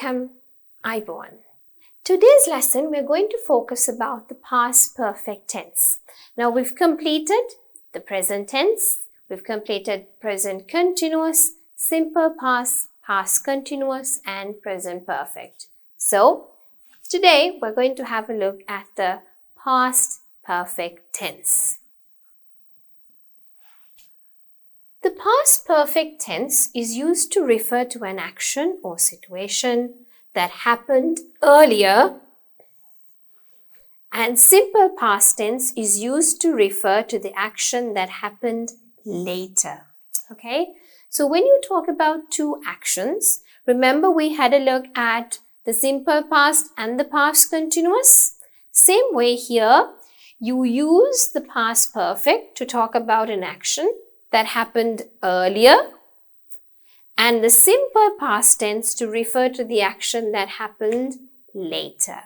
Welcome, Aiborn. Today's lesson we're going to focus about the past perfect tense. Now we've completed the present tense, we've completed present continuous, simple past, past continuous and present perfect. So today we're going to have a look at the past perfect tense. The past perfect tense is used to refer to an action or situation that happened earlier, and simple past tense is used to refer to the action that happened later. Okay, so when you talk about two actions, remember we had a look at the simple past and the past continuous. Same way here, you use the past perfect to talk about an action that happened earlier and the simple past tense to refer to the action that happened later.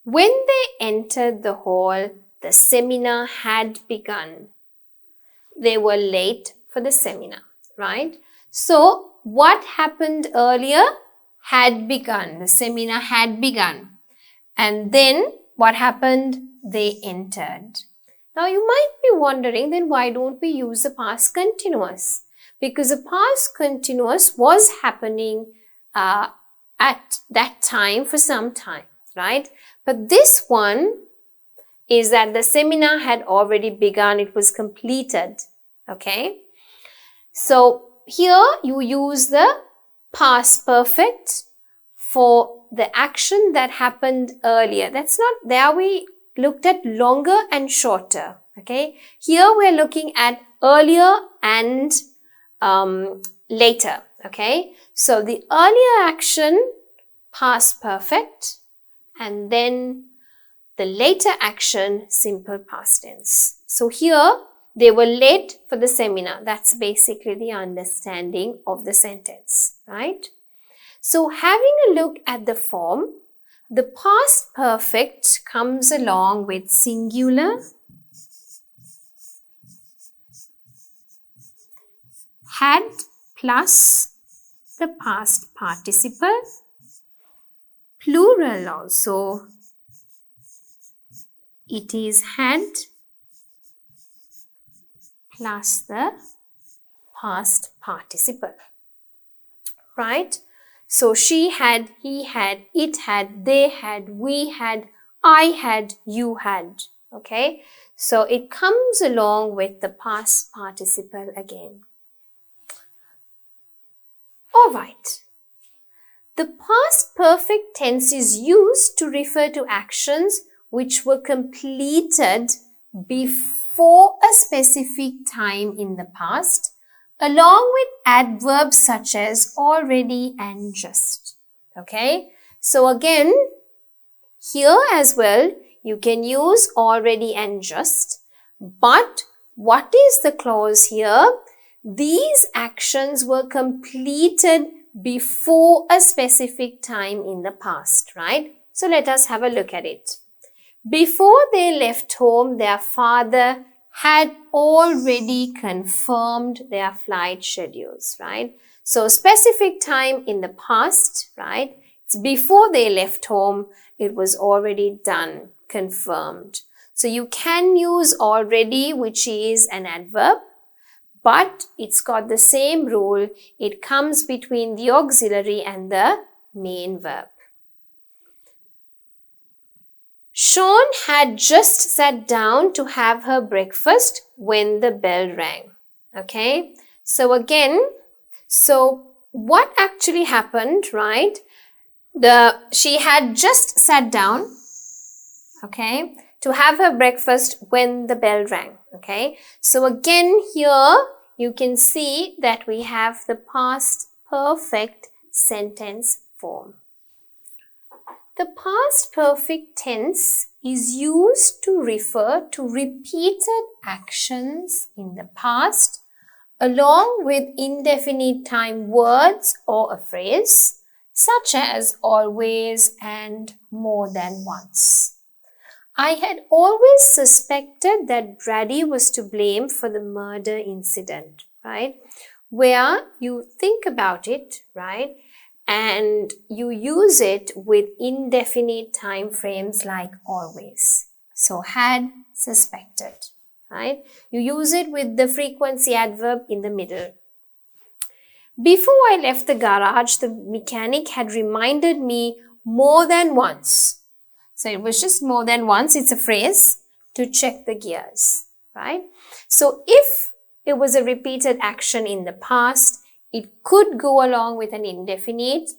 When they entered the hall, the seminar had begun. They were late for the seminar, right? So what happened earlier had begun. The seminar had begun. And then what happened? They entered. Now you might be wondering, then why don't we use the past continuous? Because the past continuous was happening at that time for some time, right? But this one is that the seminar had already begun, it was completed, okay? So here you use the past perfect for the action that happened earlier. That's not, there we looked at longer and shorter, okay? Here we're looking at earlier and later, okay? So the earlier action, past perfect, and then the later action, simple past tense. So here they were late for the seminar. That's basically the understanding of the sentence, right? So having a look at the form, the past perfect comes along with singular, had plus the past participle, plural also, it is had plus the past participle, right? So she had, he had, it had, they had, we had, I had, you had, okay? So it comes along with the past participle again. Alright. The past perfect tense is used to refer to actions which were completed before a specific time in the past, along with adverbs such as already and just. Okay, so again, here as well, you can use already and just, but what is the clause here? These actions were completed before a specific time in the past, right? So let us have a look at it. Before they left home, their father had already confirmed their flight schedules, right? So specific time in the past, right? It's before they left home, it was already done, confirmed. So you can use already, which is an adverb, but it's got the same rule. It comes between the auxiliary and the main verb. Sean had just sat down to have her breakfast when the bell rang. Okay, so again, so what actually happened, right? She had just sat down, okay, to have her breakfast when the bell rang. Okay, so again here you can see that we have the past perfect sentence form. The past perfect tense is used to refer to repeated actions in the past along with indefinite time words or a phrase such as always and more than once. I had always suspected that Brady was to blame for the murder incident, right? Where you think about it, right? and you use it with indefinite time frames like always. So had, suspected, right? You use it with the frequency adverb in the middle. Before I left the garage, the mechanic had reminded me more than once. So it was just more than once, it's a phrase, to check the gears, right? So if it was a repeated action in the past, it could go along with an indefinite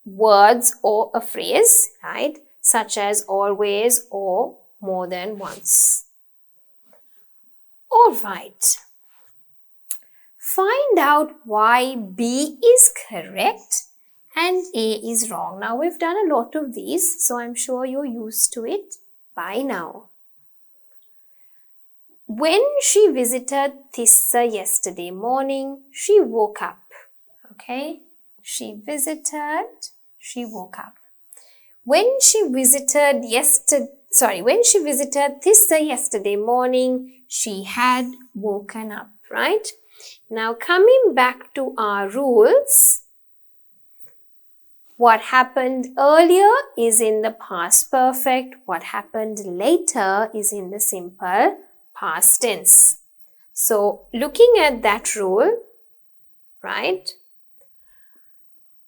words or a phrase, right? Such as always or more than once. All right. Find out why B is correct and A is wrong. Now we've done a lot of these, so I'm sure you're used to it by now. When she visited Tissa yesterday morning, she woke up. Okay, she woke up. When she visited Tissa yesterday morning, she had woken up, right? Now coming back to our rules, what happened earlier is in the past perfect. What happened later is in the simple past tense. So looking at that rule, right?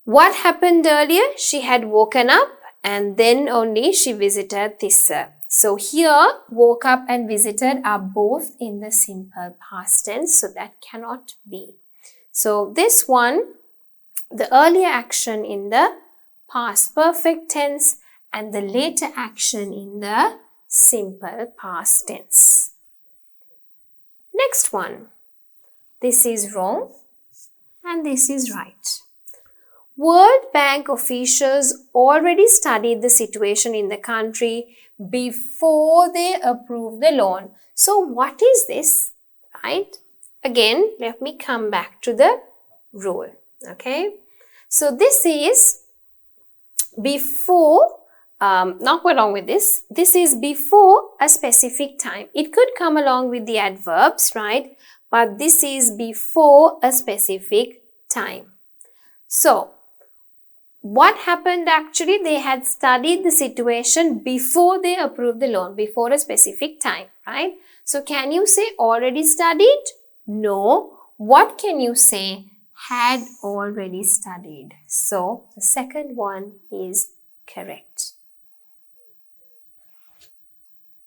What happened earlier? She had woken up and then only she visited Tissa. So here, woke up and visited are both in the simple past tense, so that cannot be. So this one, the earlier action in the past perfect tense and the later action in the simple past tense. Next one, this is wrong and this is right. World Bank officials already studied the situation in the country before they approved the loan. So what is this, right? Again, let me come back to the rule, okay? So this is before, not along with this, this is before a specific time. It could come along with the adverbs, right? But this is before a specific time. So, what happened actually? They had studied the situation before they approved the loan, before a specific time, right? So, can you say already studied? No. What can you say? Had already studied. So, the second one is correct.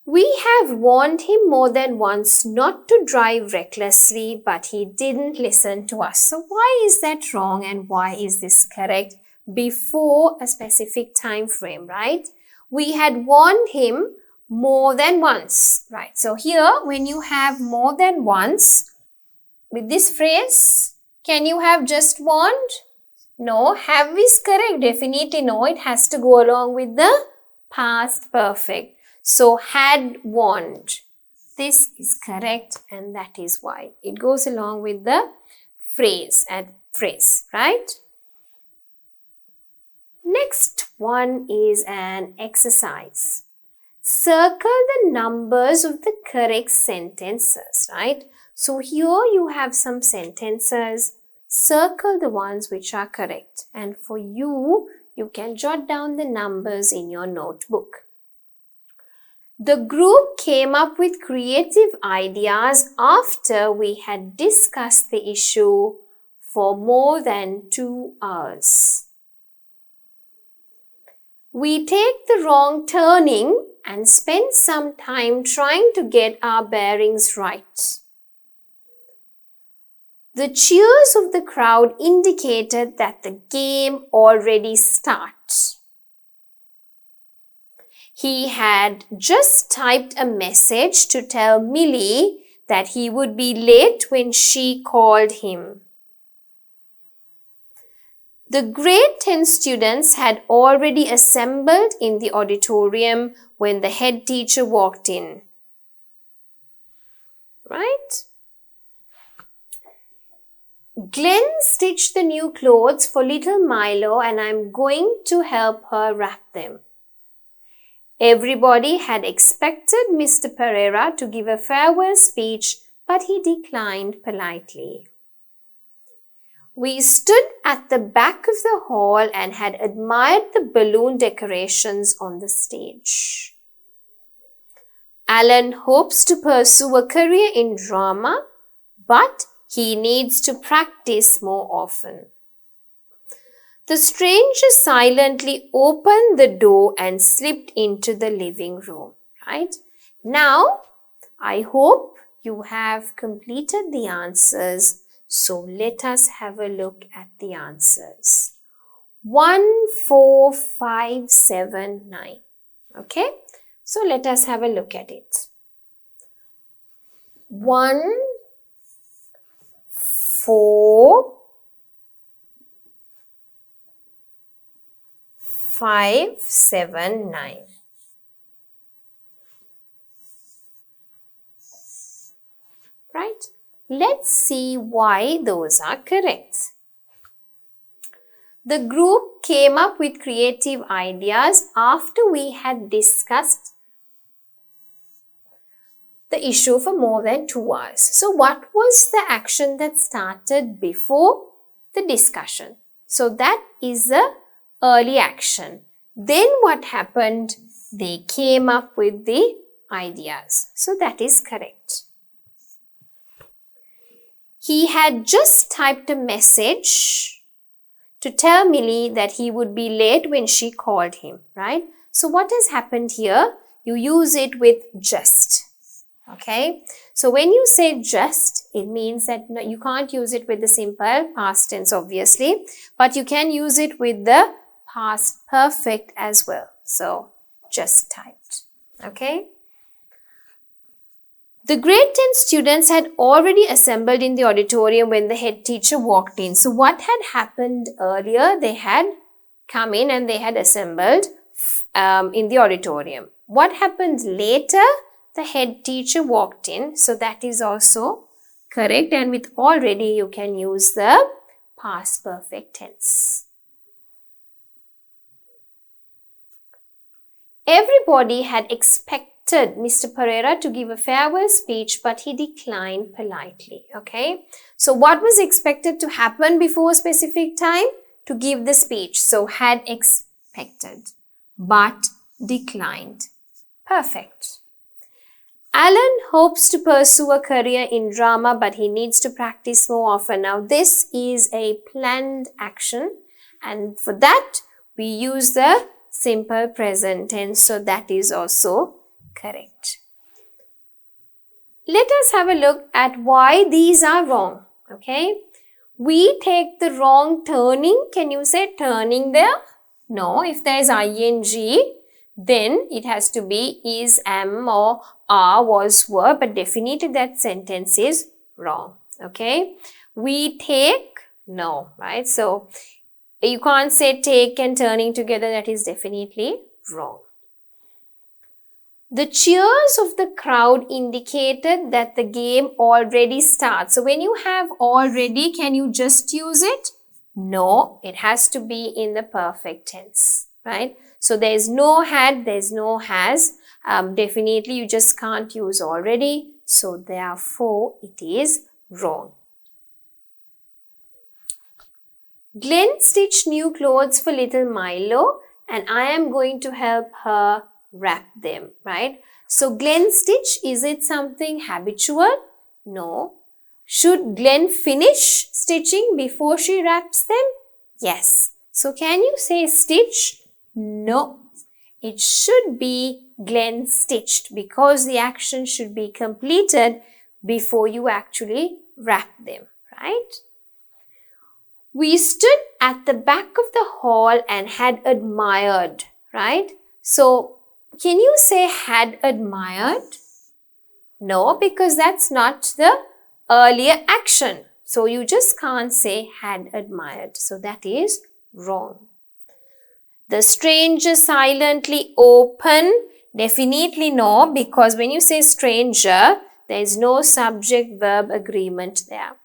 We have warned him more than once not to drive recklessly, but he didn't listen to us. So, why is that wrong and why is this correct? Before a specific time frame, right? We had warned him more than once, right? So here, when you have more than once, with this phrase, can you have just warned? No. Have is correct? Definitely no. It has to go along with the past perfect. So, had warned. This is correct and that is why. It goes along with the phrase, right? Next one is an exercise. Circle the numbers of the correct sentences, right? So here you have some sentences. Circle the ones which are correct. And for you, you can jot down the numbers in your notebook. The group came up with creative ideas after we had discussed the issue for more than 2 hours. We take the wrong turning and spend some time trying to get our bearings right. The cheers of the crowd indicated that the game already starts. He had just typed a message to tell Millie that he would be late when she called him. The grade 10 students had already assembled in the auditorium when the head teacher walked in. Right? Glenn stitched the new clothes for little Milo and I'm going to help her wrap them. Everybody had expected Mr. Pereira to give a farewell speech, but he declined politely. We stood at the back of the hall and had admired the balloon decorations on the stage. Alan hopes to pursue a career in drama, but he needs to practice more often. The stranger silently opened the door and slipped into the living room, right? Now, I hope you have completed the answers. So let us have a look at the answers. 1, 4, 5, 7, 9. Okay? So let us have a look at it. 1, 4, 5, 7, 9. Right? Let's see why those are correct. The group came up with creative ideas after we had discussed the issue for more than 2 hours. So what was the action that started before the discussion? So that is the early action. Then what happened? They came up with the ideas. So that is correct. He had just typed a message to tell Millie that he would be late when she called him, right? So what has happened here? You use it with just, okay? So when you say just, it means that you can't use it with the simple past tense, obviously, but you can use it with the past perfect as well. So just typed, okay? The grade 10 students had already assembled in the auditorium when the head teacher walked in. So what had happened earlier? They had come in and they had assembled in the auditorium. What happened later? The head teacher walked in. So that is also correct. And with already, you can use the past perfect tense. Everybody had expected Mr. Pereira to give a farewell speech, but he declined politely, okay? So what was expected to happen before a specific time? To give the speech. So had expected, but declined. Perfect. Alan hopes to pursue a career in drama, but he needs to practice more often. Now, this is a planned action, and for that, we use the simple present tense. So that is also correct. Let us have a look at why these are wrong. Okay. We take the wrong turning. Can you say turning there? No. If there is ing, then it has to be is, am or are, was, were. But definitely that sentence is wrong. Okay. We take, no, right? So you can't say take and turning together. That is definitely wrong. The cheers of the crowd indicated that the game already starts. So when you have already, can you just use it? No, it has to be in the perfect tense, right? So there is no had, there is no has. Definitely you just can't use already. So therefore it is wrong. Glenn stitched new clothes for little Milo and I am going to help her wrap them, right? So Glenn stitch, is it something habitual? No. Should Glenn finish stitching before she wraps them? Yes. So can you say stitch? No. It should be Glenn stitched because the action should be completed before you actually wrap them, right? We stood at the back of the hall and had admired, right? So can you say had admired? No, because that's not the earlier action. So you just can't say had admired. So that is wrong. The stranger silently opened. Definitely no, because when you say stranger, there is no subject-verb agreement there.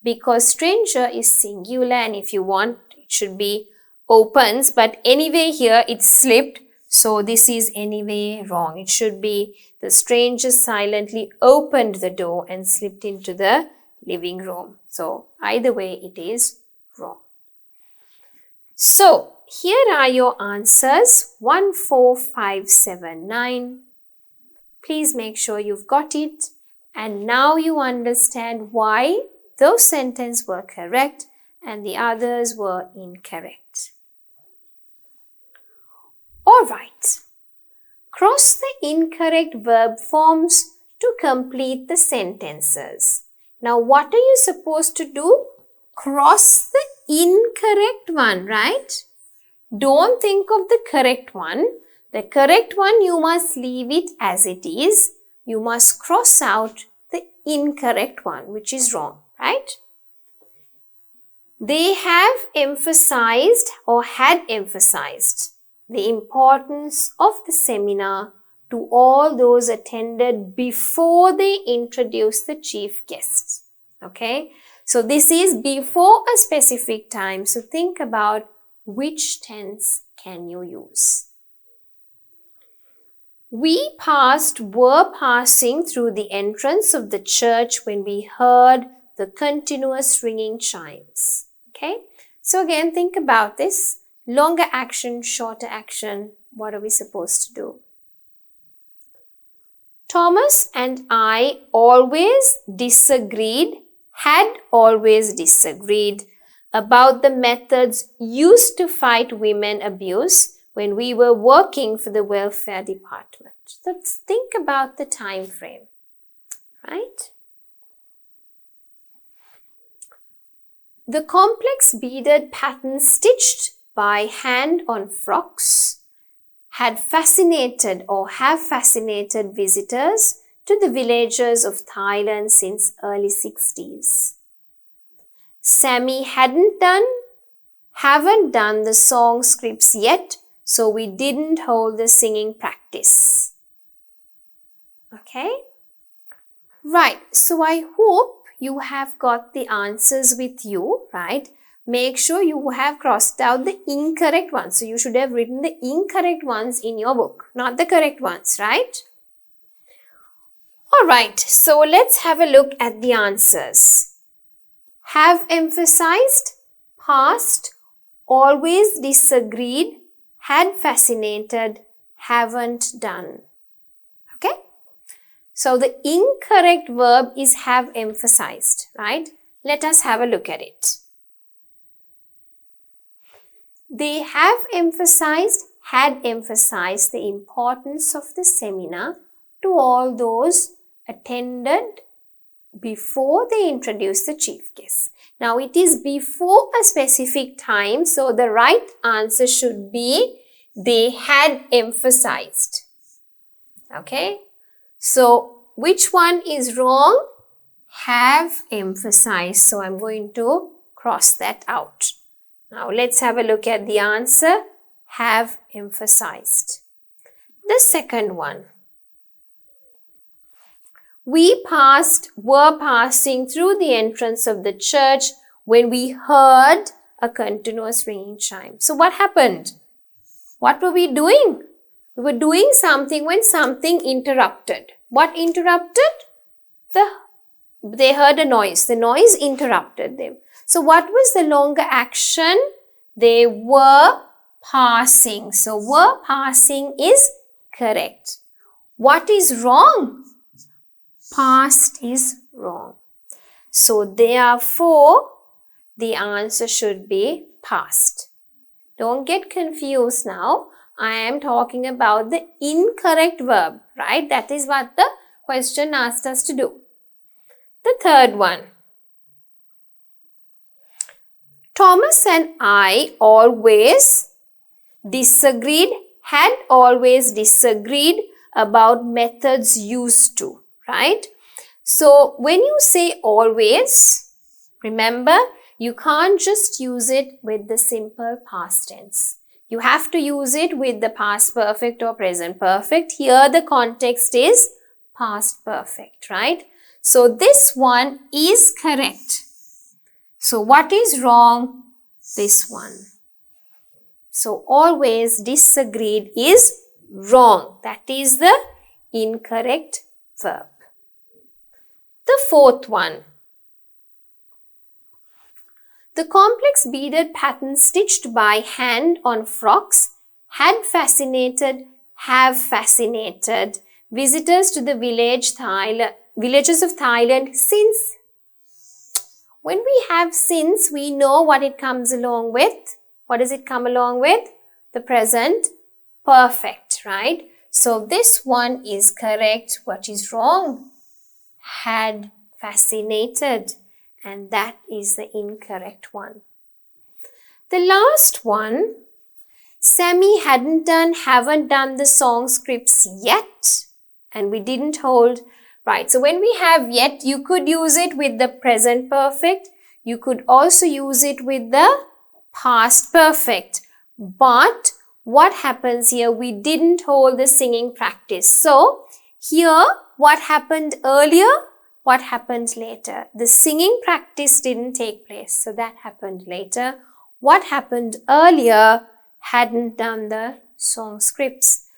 Because stranger is singular and if you want, it should be opens. But anyway here, it's slipped. So this is anyway wrong. It should be the stranger silently opened the door and slipped into the living room. So either way it is wrong. So, here are your answers 1, 4, 5, 7, 9. Please make sure you've got it. And now you understand why those sentences were correct and the others were incorrect. Alright. Cross the incorrect verb forms to complete the sentences. Now what are you supposed to do? Cross the incorrect one, right? Don't think of the correct one. The correct one you must leave it as it is. You must cross out the incorrect one, which is wrong, right? They have emphasized or had emphasized the importance of the seminar to all those attended before they introduced the chief guests. Okay, so this is before a specific time. So think about which tense can you use. We were passing through the entrance of the church when we heard the continuous ringing chimes. Okay, so again think about this. Longer action, shorter action. What are we supposed to do? Thomas and I had always disagreed about the methods used to fight women abuse when we were working for the welfare department. Let's think about the time frame, right? The complex beaded patterns stitched by hand on frocks had fascinated or have fascinated visitors to the villages of Thailand since early 60s. Sammy haven't done the song scripts yet, so we didn't hold the singing practice. Okay? Right, so I hope you have got the answers with you, right? Make sure you have crossed out the incorrect ones. So you should have written the incorrect ones in your book, not the correct ones, right? Alright, so let's have a look at the answers. Have emphasized, past, always disagreed, had fascinated, haven't done. Okay? So the incorrect verb is have emphasized, right? Let us have a look at it. They have emphasized, had emphasized the importance of the seminar to all those attended before they introduced the chief guest. Now it is before a specific time, so the right answer should be they had emphasized. Okay? So which one is wrong? Have emphasized. So I'm going to cross that out. Now let's have a look at the answer. Have emphasized. The second one. We were passing through the entrance of the church when we heard a continuous ringing chime. So what happened? What were we doing? We were doing something when something interrupted. What interrupted? They heard a noise. The noise interrupted them. So what was the longer action? They were passing. So were passing is correct. What is wrong? Past is wrong. So therefore, the answer should be past. Don't get confused now. I am talking about the incorrect verb, right? That is what the question asked us to do. The third one. Thomas and I always disagreed, had always disagreed about methods used to, right? So when you say always, remember, you can't just use it with the simple past tense. You have to use it with the past perfect or present perfect. Here the context is past perfect, right? So this one is correct. So what is wrong? This one. So always disagreed is wrong. That is the incorrect verb. The fourth one. The complex beaded pattern stitched by hand on frocks had fascinated, have fascinated visitors to the villages of Thailand since. When we have since, we know what it comes along with. What does it come along with? The present perfect, right? So this one is correct. What is wrong? Had fascinated, and that is the incorrect one. The last one, Sammy haven't done the song scripts yet, and we didn't hold. Right, so when we have yet, you could use it with the present perfect. You could also use it with the past perfect. But what happens here? We didn't hold the singing practice. So here, what happened earlier? What happened later? The singing practice didn't take place. So that happened later. What happened earlier? Hadn't done the song scripts.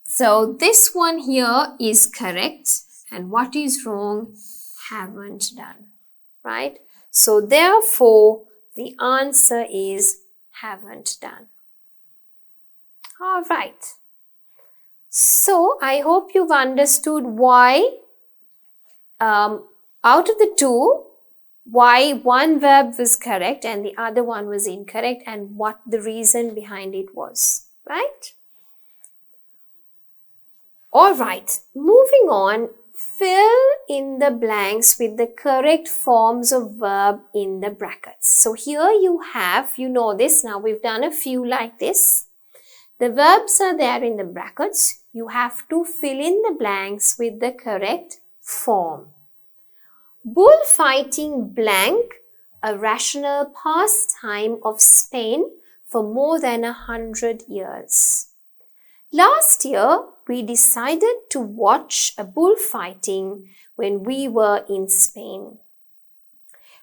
So this one here is correct. And what is wrong? Haven't done. Right? So therefore, the answer is haven't done. All right. So I hope you've understood why out of the two, why one verb was correct and the other one was incorrect and what the reason behind it was. Right? All right. Moving on. Fill in the blanks with the correct forms of verb in the brackets. So here you have, you know this, now we've done a few like this. The verbs are there in the brackets. You have to fill in the blanks with the correct form. Bullfighting blank, a rational pastime of Spain for more than 100 years. Last year, we decided to watch a bullfighting when we were in Spain.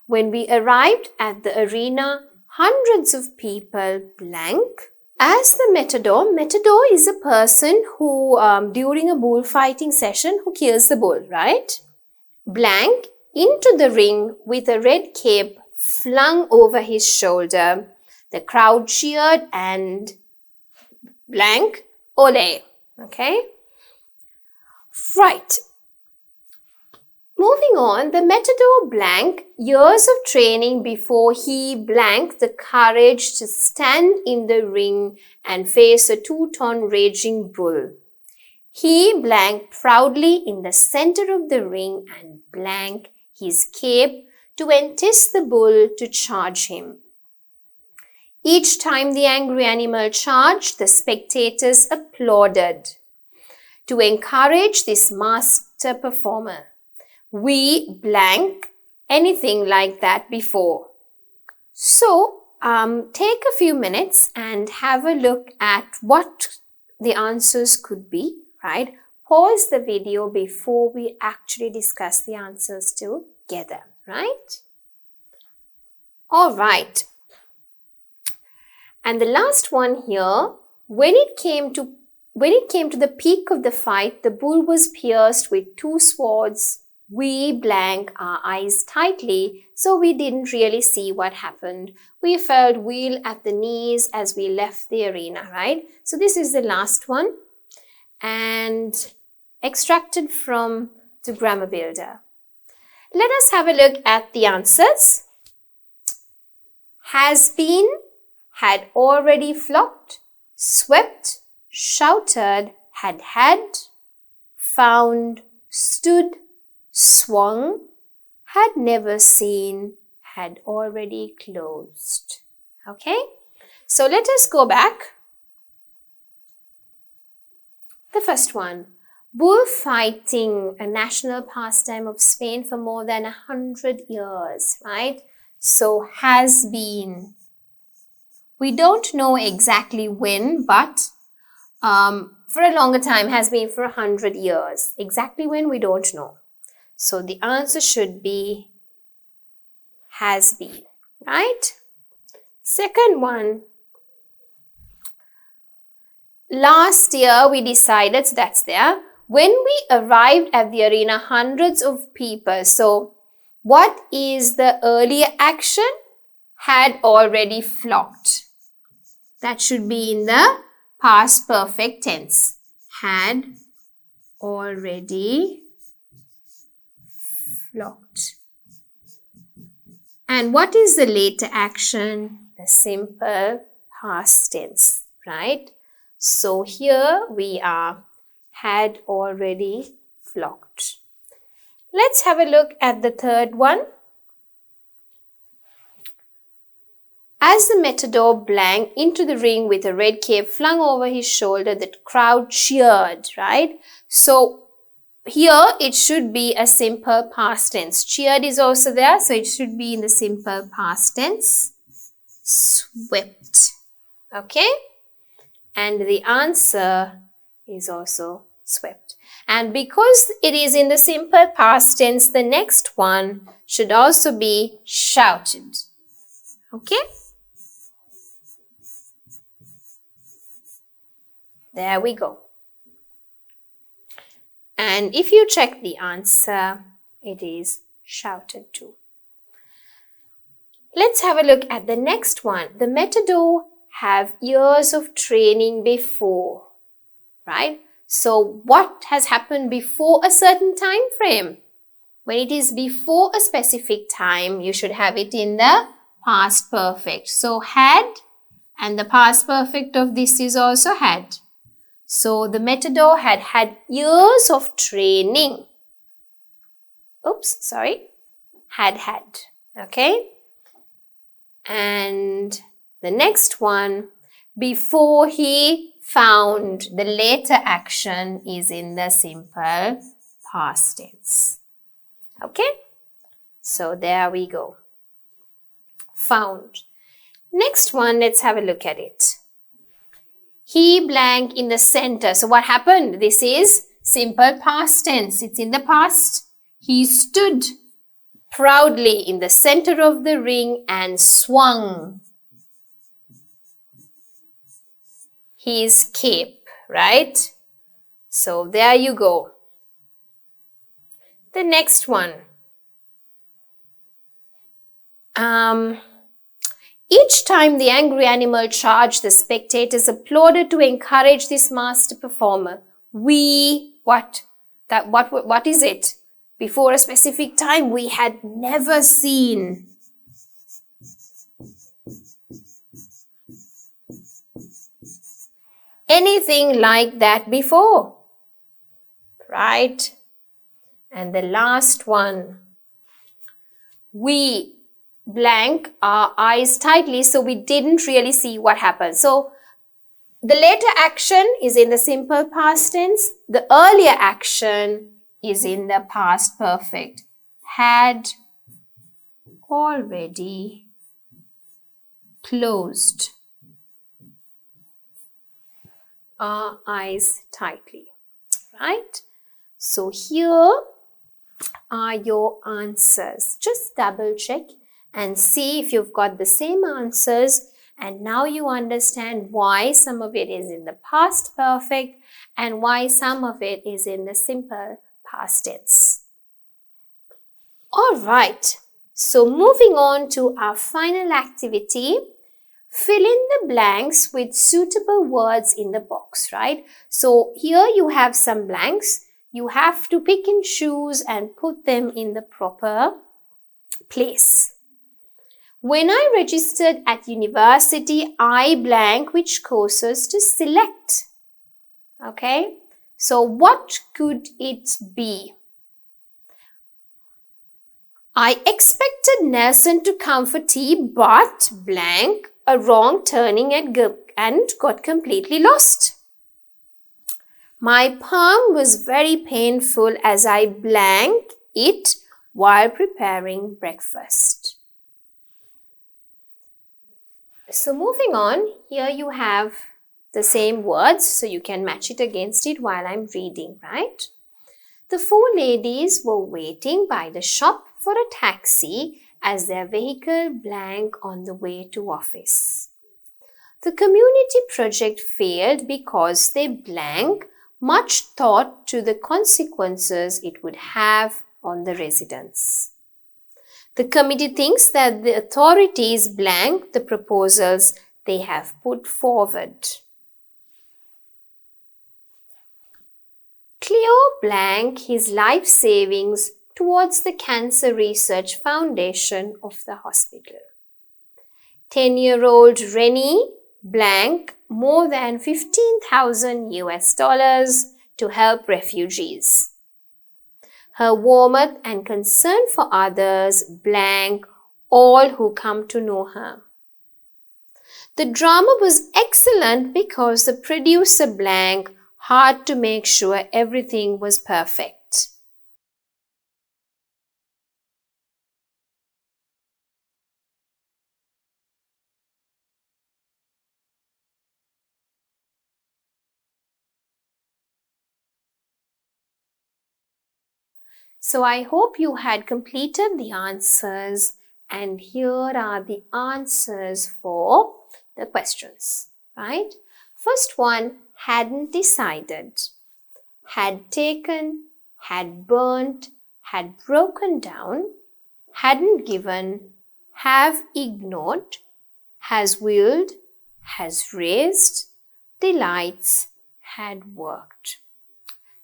When we arrived at the arena, hundreds of people blank. As the matador is a person who, during a bullfighting session, who kills the bull, right? Blank into the ring with a red cape flung over his shoulder. The crowd cheered and blank, ole. Okay? Right. Moving on, the matador blank, years of training before he blank the courage to stand in the ring and face a 2-ton raging bull. He blank proudly in the center of the ring and blank his cape to entice the bull to charge him. Each time the angry animal charged, the spectators applauded. To encourage this master performer, we blank anything like that before. So, take a few minutes and have a look at what the answers could be, right? Pause the video before we actually discuss the answers together, right? All right. And the last one here, when it came to the peak of the fight, the bull was pierced with 2 swords. We blank our eyes tightly, so we didn't really see what happened. We felt weal at the knees as we left the arena, right? So this is the last one and extracted from the Grammar Builder. Let us have a look at the answers. Has been, had already flocked, swept, shouted, had, found, stood, swung, had never seen, had already closed. Okay? So let us go back. The first one, bullfighting, a national pastime of Spain for more than 100 years, right? So has been. We don't know exactly when, but for a longer time, has been for 100 years. Exactly when, we don't know. So the answer should be has been, right? Second one, last year we decided, so that's there. When we arrived at the arena, hundreds of people. So what is the earlier action? had already flocked. That should be in the past perfect tense. Had already flocked. And what is the later action? The simple past tense, right? So here we are, had already flocked. Let's have a look at the third one. As the matador blanked into the ring with a red cape flung over his shoulder, the crowd cheered, right? So here it should be a simple past tense. Cheered is also there, so it should be in the simple past tense. Swept. Okay? And the answer is also swept. And because it is in the simple past tense, the next one should also be shouted. Okay? There we go. And if you check the answer, it is shouted to. Let's have a look at the next one. The matador have years of training before, right? So what has happened before a certain time frame? When it is before a specific time, you should have it in the past perfect. So had, and the past perfect of this is also had. So the matador had had years of training. Oops, sorry. Had. Okay. And the next one, before he found, the later action is in the simple past tense. Okay. So there we go. Found. Next one, let's have a look at it. He blank in the center. So what happened? This is simple past tense. It's in the past. He stood proudly in the center of the ring and swung his cape, right? So there you go. The next one. Each time the angry animal charged, the spectators applauded to encourage this master performer. What is it? Before a specific time, we had never seen. Anything like that before, right? And the last one. We blank our eyes tightly, so we didn't really see what happened. So the later action is in the simple past tense. The earlier action is in the past perfect. Had already closed our eyes tightly, right? So here are your answers. Just double check and see if you've got the same answers, and now you understand why some of it is in the past perfect and why some of it is in the simple past tense. Alright, so moving on to our final activity. Fill in the blanks with suitable words in the box, right? So here you have some blanks. You have to pick and choose and put them in the proper place. When I registered at university, I blank which courses to select. Okay, so what could it be? I expected Nelson to come for tea, but blank a wrong turning and got completely lost. My palm was very painful as I blank it while preparing breakfast. So moving on, here you have the same words, so you can match it against it while I'm reading, right? The four ladies were waiting by the shop for a taxi as their vehicle blank on the way to office. The community project failed because they blank much thought to the consequences it would have on the residents. The committee thinks that the authorities blank the proposals they have put forward. Cleo blank his life savings towards the Cancer Research Foundation of the hospital. 10-year-old Rennie blank more than 15,000 US dollars to help refugees. Her warmth and concern for others blank all who come to know her. The drama was excellent because the producer blank had to make sure everything was perfect. So I hope you had completed the answers, and here are the answers for the questions, right? First one, hadn't decided, had taken, had burnt, had broken down, hadn't given, have ignored, has willed, has raised, delights, had worked.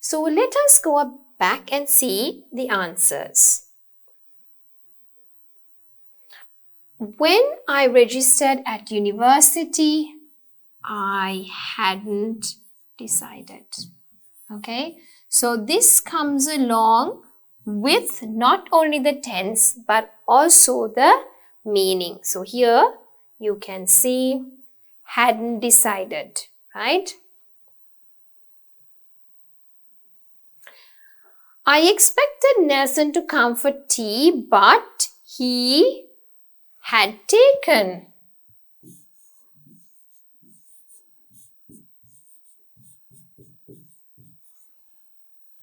So let us go back and see the answers. When I registered at university, I hadn't decided. Okay, so this comes along with not only the tense but also the meaning. So here you can see hadn't decided, right? I expected Nelson to come for tea, but he had taken.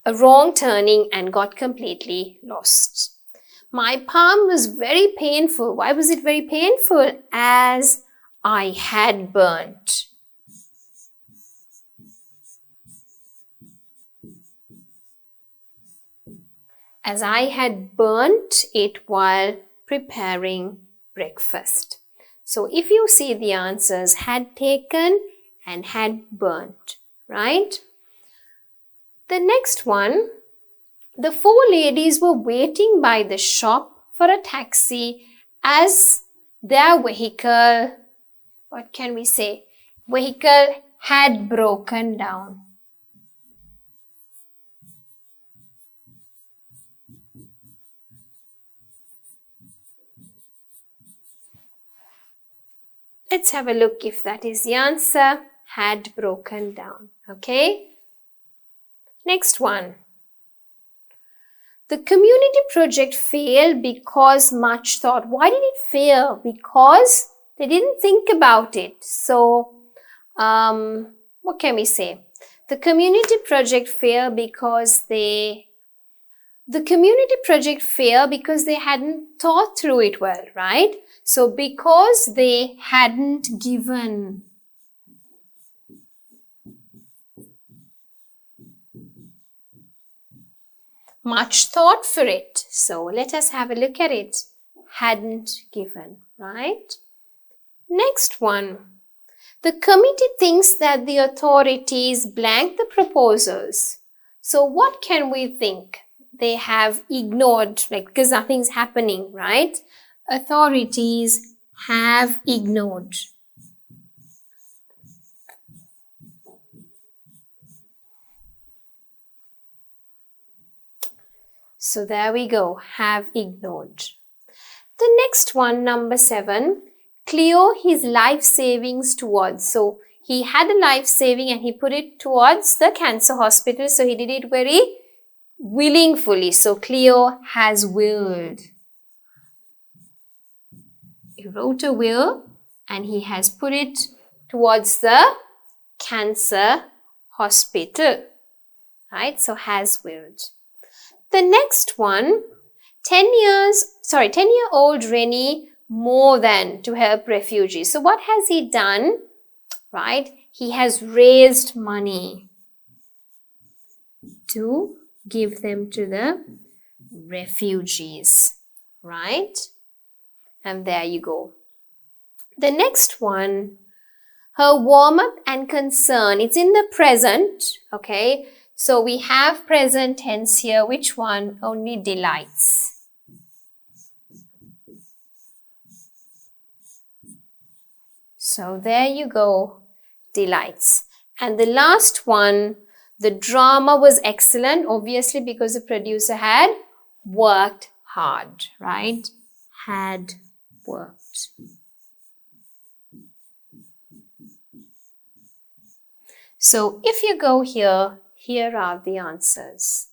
A wrong turning and got completely lost. My palm was very painful. Why was it very painful? As I had burnt. As I had burnt it while preparing breakfast. So if you see the answers, had taken and had burnt, right? The next one, the four ladies were waiting by the shop for a taxi as their vehicle, what can we say? Vehicle had broken down. Let's have a look if that is the answer. Had broken down. Okay. Next one. The community project failed because much thought. Why did it fail? Because they didn't think about it. So, what can we say? The community project failed because they hadn't thought through it well, right? So, because they hadn't given. Much thought for it. So, let us have a look at it. Hadn't given, right? Next one. The committee thinks that the authorities blank the proposals. So, what can we think? They have ignored, like, because nothing's happening, right? Authorities have ignored. So there we go, have ignored. The next one, number 7, Cleo his life savings towards. So he had a life saving and he put it towards the cancer hospital. So he did it very willingly. So Cleo has willed. He wrote a will and he has put it towards the cancer hospital. Right? So has willed. The next one, 10-year-old Rennie more than to help refugees. So what has he done? Right? He has raised money to give them to the refugees. right? And there you go. The next one, her warm-up and concern. It's in the present, okay? So we have present tense here. Which one? Only delights. So there you go, delights. And the last one, the drama was excellent, obviously because the producer had worked hard, right? Had worked. So if you go here, here are the answers.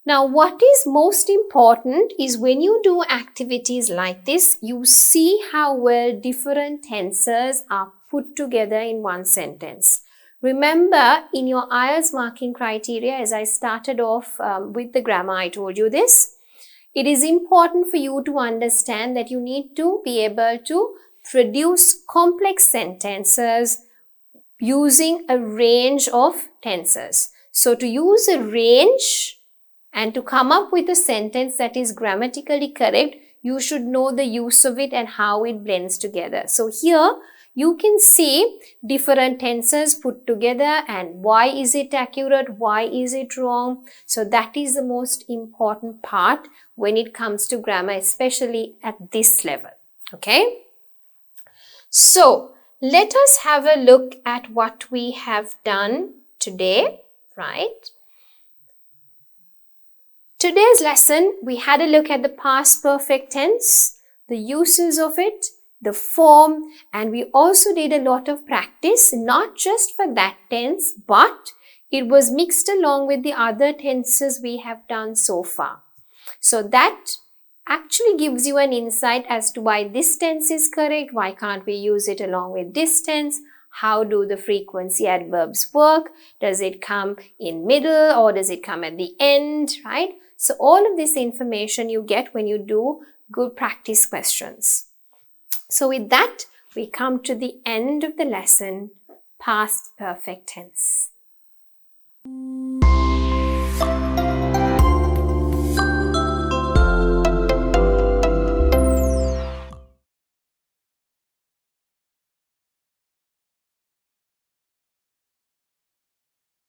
Now, what is most important is when you do activities like this, you see how well different tenses are put together in one sentence. Remember, in your IELTS marking criteria, as I started off with the grammar, I told you this. It is important for you to understand that you need to be able to produce complex sentences using a range of tenses. So to use a range and to come up with a sentence that is grammatically correct, you should know the use of it and how it blends together. So here you can see different tenses put together and why is it accurate, why is it wrong. So that is the most important part when it comes to grammar, especially at this level. Okay? So let us have a look at what we have done today, right? Today's lesson, we had a look at the past perfect tense, the uses of it, the form, and we also did a lot of practice, not just for that tense, but it was mixed along with the other tenses we have done so far. So that actually gives you an insight as to why this tense is correct, why can't we use it along with this tense, how do the frequency adverbs work, does it come in middle or does it come at the end, right? So all of this information you get when you do good practice questions. So with that, we come to the end of the lesson, past perfect tense.